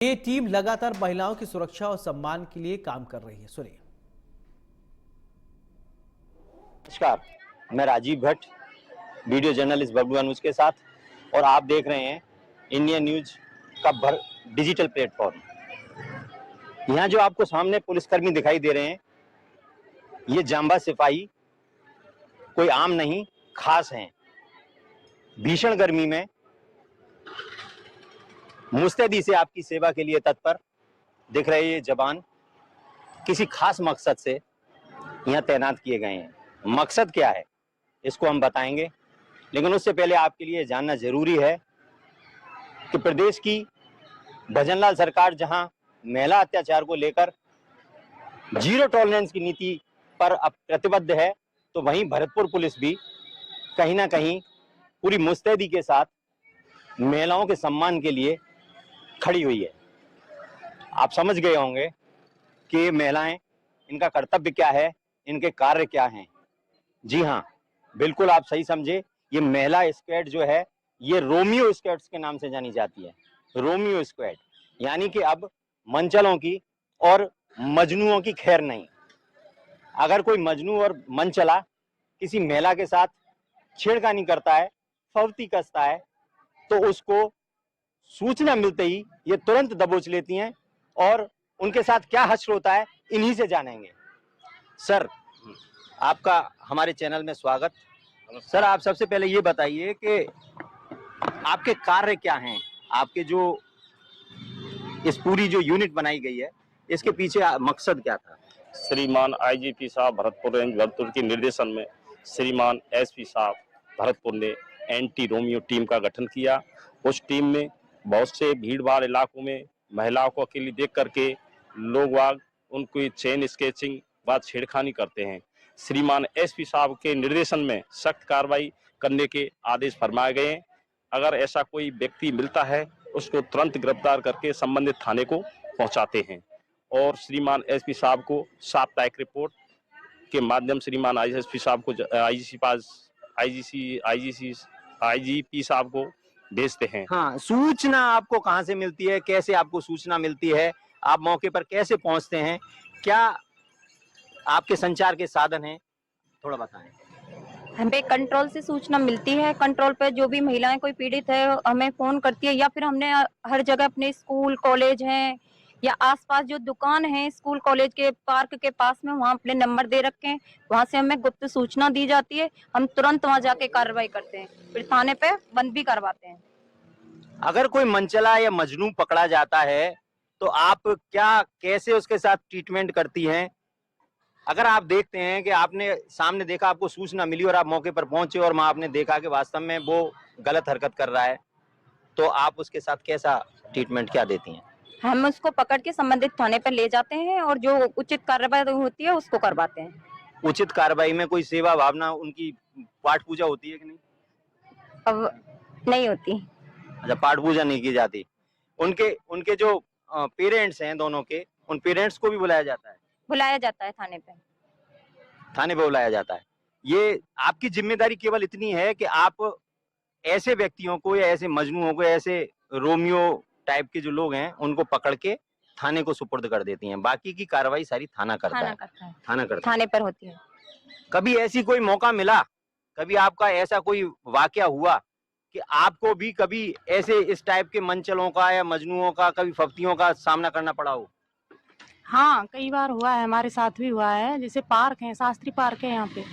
ये टीम लगातार महिलाओं की सुरक्षा और सम्मान के लिए काम कर रही है। सुनिए। नमस्कार, मैं राजीव भट्ट, वीडियो जर्नलिस्ट बबलू अनुज के साथ, और आप देख रहे हैं इंडियन न्यूज का डिजिटल प्लेटफॉर्म। यहाँ जो आपको सामने पुलिसकर्मी दिखाई दे रहे हैं, ये जांबाज सिपाही कोई आम नहीं, खास हैं। भीषण गर्मी में मुस्तैदी से आपकी सेवा के लिए तत्पर दिख रहे ये जवान किसी खास मकसद से यहाँ तैनात किए गए हैं। मकसद क्या है इसको हम बताएंगे, लेकिन उससे पहले आपके लिए जानना जरूरी है कि प्रदेश की भजनलाल सरकार जहां महिला अत्याचार को लेकर जीरो टॉलरेंस की नीति पर अब प्रतिबद्ध है, तो वहीं भरतपुर पुलिस भी कहीं ना कहीं पूरी मुस्तैदी के साथ महिलाओं के सम्मान के लिए खड़ी हुई है। आप समझ गए होंगे कि महिलाएं, इनका कर्तव्य क्या है, इनके कार्य क्या हैं। जी हाँ, बिल्कुल आप सही समझे। ये महिला स्क्वाड जो है, ये रोमियो स्क्वाड्स के नाम से जानी जाती है। रोमियो स्क्वाड यानी कि अब मंचलों की और मजनुओं की खैर नहीं। अगर कोई मजनू और मंचला किसी महिला के साथ छेड़खानी करता है, फर्जी कसता है, तो उसको सूचना मिलते ही ये तुरंत दबोच लेती हैं, और उनके साथ क्या हश्र होता है इन्हीं से जानेंगे। सर, आपका हमारे चैनल में स्वागत। सर, आप सबसे पहले ये बताइए कि आपके कार्य क्या हैं, आपके जो इस पूरी जो यूनिट बनाई गई है, इसके पीछे मकसद क्या था? श्रीमान आईजीपी साहब भरतपुर रेंज भरतपुर के निर्देशन में श्रीमान एसपी साहब भरतपुर ने एंटी रोमियो टीम का गठन किया। उस टीम में बहुत से भीड़ भाड़ इलाकों में महिलाओं को अकेली देख करके लोग वाग उनकी चेन स्केचिंग बाद छेड़खानी करते हैं। श्रीमान एसपी साहब के निर्देशन में सख्त कार्रवाई करने के आदेश फरमाए गए हैं। अगर ऐसा कोई व्यक्ति मिलता है, उसको तुरंत गिरफ्तार करके संबंधित थाने को पहुंचाते हैं। और श्रीमान एसपी साहब को साप्ताहिक रिपोर्ट के माध्यम श्रीमान आईएसपी साहब को आईजीपी साहब को भेजते हैं। हाँ, सूचना आपको कहाँ से मिलती है, कैसे आपको सूचना मिलती है, आप मौके पर कैसे पहुंचते हैं, क्या आपके संचार के साधन हैं, थोड़ा बताएं। हमें कंट्रोल से सूचना मिलती है। कंट्रोल पे जो भी महिलाएं कोई पीड़ित है हमें फोन करती है, या फिर हमने हर जगह अपने स्कूल कॉलेज हैं या आसपास जो दुकान है स्कूल कॉलेज के पार्क के पास में, वहाँ अपने नंबर दे रखे हैं, वहाँ से हमें गुप्त सूचना दी जाती है। हम तुरंत वहाँ जाके कार्रवाई करते हैं, फिर थाने पे बंद भी करवाते हैं। अगर कोई मंचला या मजनू पकड़ा जाता है, तो आप कैसे उसके साथ ट्रीटमेंट करती हैं? अगर आप देखते हैं कि आपने सामने देखा, आपको सूचना मिली और आप मौके पर पहुंचे और वहां आपने देखा कि वास्तव में वो गलत हरकत कर रहा है, तो आप उसके साथ कैसा ट्रीटमेंट क्या देती हैं? हम उसको पकड़ के संबंधित थाने पर ले जाते हैं और जो उचित कार्रवाई होती है उसको करवाते हैं। उचित कार्रवाई में कोई सेवा भावना, उनकी पाठ पूजा होती है कि नहीं? अब नहीं होती। अच्छा, पाठ पूजा नहीं की जाती। उनके जो पेरेंट्स हैं दोनों के, उन पेरेंट्स को भी बुलाया जाता है? बुलाया जाता है थाने पे। थाने पे बुलाया जाता है। ये आपकी जिम्मेदारी केवल इतनी है कि आप ऐसे व्यक्तियों को या ऐसे मजनूओं को, ऐसे रोमियो टाइप के जो लोग हैं, उनको पकड़ के थाने को सुपुर्द कर देती हैं। बाकी की कार्रवाई सारी थाना करता है। थाना करता है। थाने पर होती है। कभी ऐसी कोई मौका मिला, कभी आपका ऐसा कोई वाकया हुआ कि आपको भी कभी ऐसे इस टाइप के मंचलों का या मजनुओं का, कभी फफ्तियों का सामना करना पड़ा हो? हाँ, कई बार हुआ है, हमारे साथ भी हुआ है। जैसे पार्क है, शास्त्री पार्क है यहाँ पे,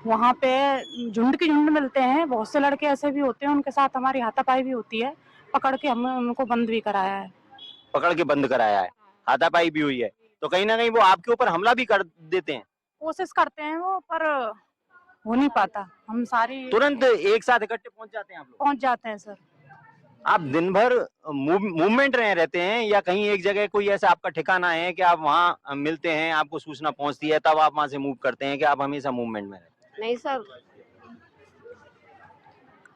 वहाँ पे झुंड के झुंड मिलते हैं। बहुत से लड़के ऐसे भी होते हैं, उनके साथ हमारी हाथापाई भी होती है। पकड़ के हमने उनको बंद भी कराया है। पकड़ के बंद कराया है, हाथापाई भी हुई है, तो कहीं ना कहीं वो आपके ऊपर हमला भी कर देते हैं? कोशिश करते हैं वो, पर हो नहीं पाता। हम सारी तुरंत एक साथ इकट्ठे पहुंच जाते हैं आप लोग? पहुंच जाते हैं सर। आप दिन भर मूवमेंट रहते हैं, या कहीं एक जगह कोई ऐसा आपका ठिकाना है कि आप वहाँ मिलते हैं, आपको सूचना पहुंचती है, तब आप वहां से मूव करते हैं, कि आप हमेशा मूवमेंट में रहते हैं? नहीं सर,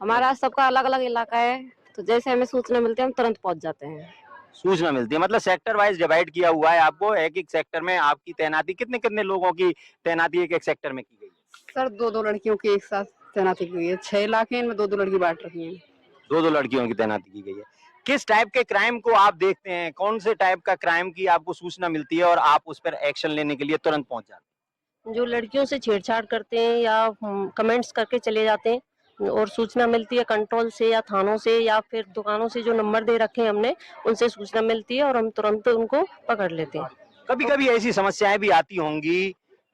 हमारा सबका अलग अलग इलाका है, तो जैसे हमें सूचना मिलती है हम तुरंत पहुंच जाते हैं। सूचना मिलती है, मतलब सेक्टर वाइज डिवाइड किया हुआ है आपको। एक एक सेक्टर में आपकी तैनाती, कितने कितने लोगों की तैनाती एक एक सेक्टर में की गई है? सर, दो लड़कियों की एक साथ तैनाती की गई है। 6 इलाके हैं, इनमें दो लड़की बांट रखी हैं। दो लड़कियों की तैनाती की गई है। किस टाइप के क्राइम को आप देखते हैं, कौन से टाइप का क्राइम की आपको सूचना मिलती है और आप उस पर एक्शन लेने के लिए तुरंत पहुंच जाते हैं? जो लड़कियों से छेड़छाड़ करते हैं या कमेंट्स करके चले जाते हैं और सूचना मिलती है कंट्रोल से या थानों से या फिर दुकानों से जो नंबर दे रखे हैं हमने, उनसे सूचना मिलती है और हम तुरंत उनको पकड़ लेते हैं। कभी कभी ऐसी समस्याएं भी आती होंगी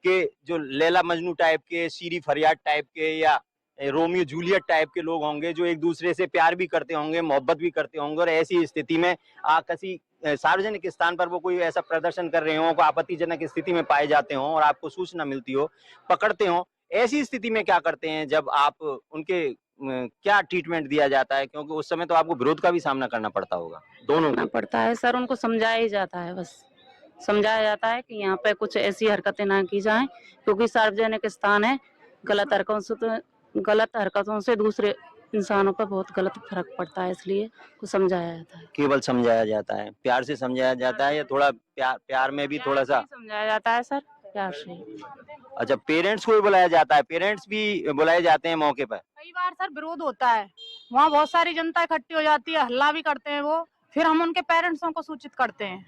कि जो लैला मजनू टाइप के, शीरी फरियाद टाइप के या रोमियो जूलियट टाइप के लोग होंगे जो एक दूसरे से प्यार भी करते होंगे, मोहब्बत भी करते होंगे और ऐसी स्थिति में किसी सार्वजनिक स्थान पर वो कोई ऐसा प्रदर्शन कर रहे हो, कोई आपत्तिजनक स्थिति में पाए जाते हो और आपको सूचना मिलती हो, पकड़ते हो, ऐसी स्थिति में क्या करते हैं जब आप उनके क्या ट्रीटमेंट दिया जाता है? क्योंकि उस समय तो आपको विरोध का भी सामना करना पड़ता होगा, दोनों करना को। पड़ता है सर, उनको समझाया ही जाता है, बस समझाया जाता है कि यहाँ पे कुछ ऐसी हरकतें ना की जाएं, क्योंकि सार्वजनिक स्थान है। गलत हरकतों से दूसरे इंसानों पर बहुत गलत फर्क पड़ता है, इसलिए कुछ समझाया जाता है। केवल समझाया जाता है, प्यार से समझाया जाता है या थोड़ा प्यार में भी थोड़ा सा? समझाया जाता है सर, प्यार से। अच्छा, पेरेंट्स को भी बुलाया जाता है? पेरेंट्स भी बुलाए जाते हैं मौके पर? कई बार सर विरोध होता है, वहाँ बहुत सारी जनता इकट्ठी हो जाती है, हल्ला भी करते हैं वो, फिर हम उनके पेरेंट्सों को सूचित करते हैं।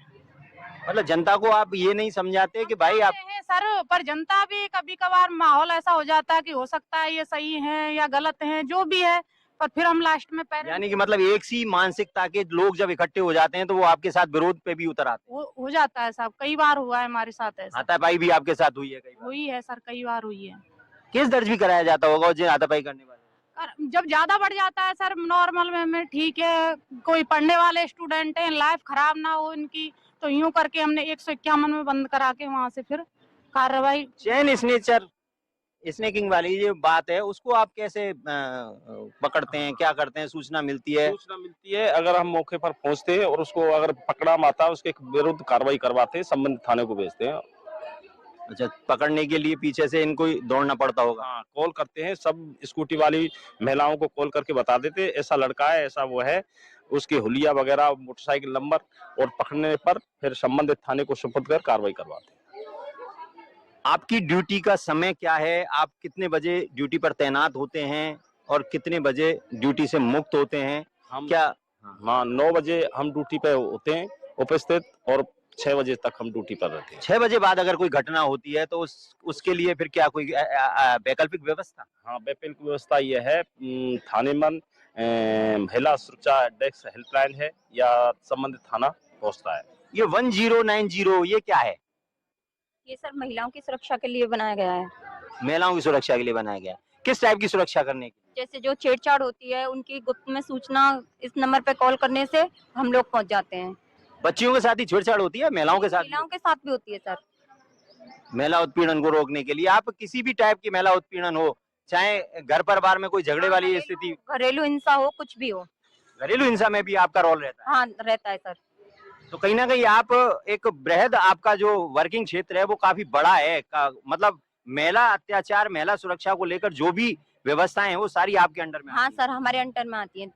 मतलब जनता को आप ये नहीं समझाते कि भाई आप? है सर, पर जनता भी कभी कभार माहौल ऐसा हो जाता है कि हो सकता है ये सही है या गलत है, जो भी है, पर फिर हम लास्ट में यानी कि मतलब एक सी मानसिकता के लोग जब इकट्ठे हो जाते हैं तो वो आपके साथ विरोध पे भी उतर आते हैं? हो जाता है साहब, कई बार हुआ है हमारे साथ ऐसा। हाथापाई भी आपके साथ हुई है कई बार? हुई है सर, कई बार हुई है। केस दर्ज भी कराया जाता होगा जो हाथापाई करने वाले? और जब ज्यादा बढ़ जाता है सर, नॉर्मल में ठीक है, कोई पढ़ने वाले स्टूडेंट हैं, लाइफ खराब ना हो इनकी, तो यूं करके हमने 151 में बंद करा के वहां से फिर कार्रवाई। चेन स्नेचर, स्नेकिंग वाली ये बात है, उसको आप कैसे पकड़ते हैं, क्या करते हैं? सूचना मिलती है? सूचना मिलती है, अगर हम मौके पर पहुंचते हैं और उसको अगर पकड़ा माता, उसके विरुद्ध कार्रवाई करवाते हैं, संबंधित थाने को भेजते हैं। अच्छा, पकड़ने के लिए पीछे से इनको ही दौड़ना पड़ता होगा? हाँ, कॉल करते हैं, सब स्कूटी वाली महिलाओं को कॉल करके बता देते हैं ऐसा लड़का है, ऐसा वो है, उसके हुलिया वगैरह, मोटरसाइकिल नंबर, और पकड़ने पर फिर संबंधित थाने को सुपुर्द कर कार्रवाई करवाते हैं। आपकी ड्यूटी का समय क्या है? आप कितने बजे ड्यूटी पर तैनात होते हैं और कितने बजे ड्यूटी से मुक्त होते हैं? हम क्या? हाँ, 9 बजे हम ड्यूटी पे होते हैं उपस्थित और 6 बजे तक हम ड्यूटी पर रहते हैं। 6 बजे बाद अगर कोई घटना होती है तो उसके लिए फिर क्या कोई वैकल्पिक व्यवस्था? हाँ, वैकल्पिक व्यवस्था ये है, थाने में महिला सुरक्षा डेस्क हेल्पलाइन है या संबंधित थाना पहुंचता है। ये 1090 ये क्या है? ये सर महिलाओं की सुरक्षा के लिए बनाया गया है। महिलाओं की सुरक्षा के लिए बनाया गया। किस टाइप की सुरक्षा करने की? जैसे जो छेड़छाड़ होती है उनकी गुप्त में सूचना इस नंबर पे कॉल करने से हम लोग पहुंच जाते हैं। बच्चियों के साथ ही छेड़छाड़ होती है, महिलाओं के साथ? महिलाओं के साथ भी होती है सर। महिला उत्पीड़न को रोकने के लिए आप किसी भी टाइप की महिला उत्पीड़न हो, चाहे घर परिवार में कोई झगड़े वाली स्थिति, घरेलू हिंसा हो, कुछ भी हो, घरेलू हिंसा में भी आपका रोल रहता है? हाँ रहता है सर। तो कहीं ना कहीं आप एक बृहद, आपका जो वर्किंग क्षेत्र है वो काफी बड़ा है मतलब महिला अत्याचार, महिला सुरक्षा को लेकर जो भी व्यवस्थाएं हैं वो सारी आपके अंडर में हाँ आती हैं। सर, हमारे अंडर में आती है।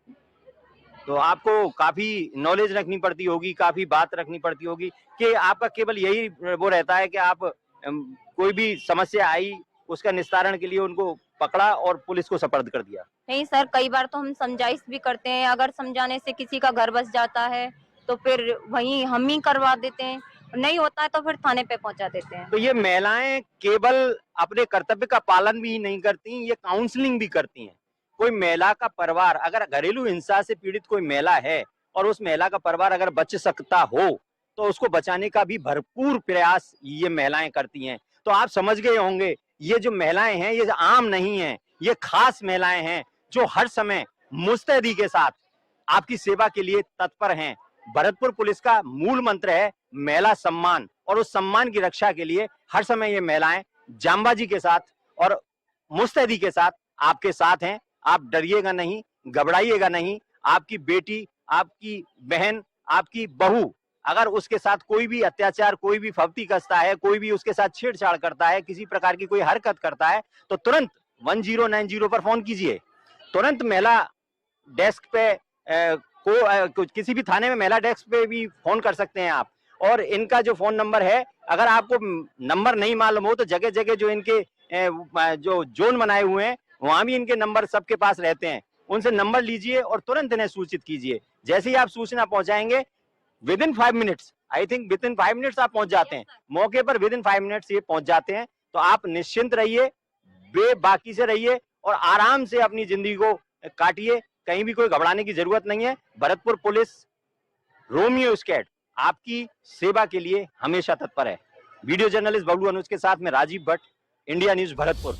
तो आपको काफी नॉलेज रखनी पड़ती होगी, काफी बात रखनी पड़ती होगी कि आपका केवल यही वो रहता है कि आप कोई भी समस्या आई उसका निस्तारण के लिए उनको पकड़ा और पुलिस को सुपुर्द कर दिया? नहीं सर, कई बार तो हम समझाइश भी करते हैं, अगर समझाने से किसी का घर बस जाता है तो फिर वहीं हम ही करवा देते हैं, नहीं होता है तो फिर थाने पे पहुंचा देते हैं। तो ये महिलाएं केवल अपने कर्तव्य का पालन भी नहीं करती, ये काउंसलिंग भी करती हैं। कोई महिला का परिवार अगर घरेलू हिंसा से पीड़ित कोई महिला है और उस महिला का परिवार अगर बच सकता हो तो उसको बचाने का भी भरपूर प्रयास ये महिलाएं करती हैं। तो आप समझ गए होंगे ये जो महिलाएं हैं ये आम नहीं है, ये खास महिलाएं हैं जो हर समय मुस्तैदी के साथ आपकी सेवा के लिए तत्पर हैं। भरतपुर पुलिस का मूल मंत्र है महिला सम्मान, और उस सम्मान की रक्षा के लिए हर समय ये महिलाएं जांबाजी के साथ और मुस्तैदी के साथ आपके साथ हैं। आप डरिएगा नहीं, घबराइएगा नहीं। आपकी बेटी, आपकी बहन, आपकी बहू अगर उसके साथ कोई भी अत्याचार, कोई भी फब्ती कसता है, कोई भी उसके साथ छेड़छाड़ करता है, किसी प्रकार की कोई हरकत करता है तो तुरंत 1090 पर फोन कीजिए। तुरंत महिला डेस्क पे किसी भी थाने में महिला डेस्क पे भी फोन कर सकते हैं आप। और इनका जो फोन नंबर है, अगर आपको नंबर नहीं मालूम हो तो जगह जगह जो इनके जो जोन बनाए हुए हैं वहां भी इनके नंबर सबके पास रहते हैं, उनसे नंबर लीजिए और तुरंत इन्हें सूचित कीजिए। जैसे ही आप सूचना पहुंचाएंगे with in 5 minutes, I think with in 5 minutes आप पहुंच जाते हैं मौके पर, विद इन 5 मिनट्स ये पहुंच जाते हैं। तो आप निश्चिंत रहिए, बेबाकी से रहिए और आराम से अपनी जिंदगी को काटिए, कहीं भी कोई घबराने की जरूरत नहीं है। भरतपुर पुलिस, रोमियो स्क्वाड आपकी सेवा के लिए हमेशा तत्पर है। वीडियो जर्नलिस्ट बबलू अनुज के साथ में राजीव भट्ट, इंडिया न्यूज भरतपुर।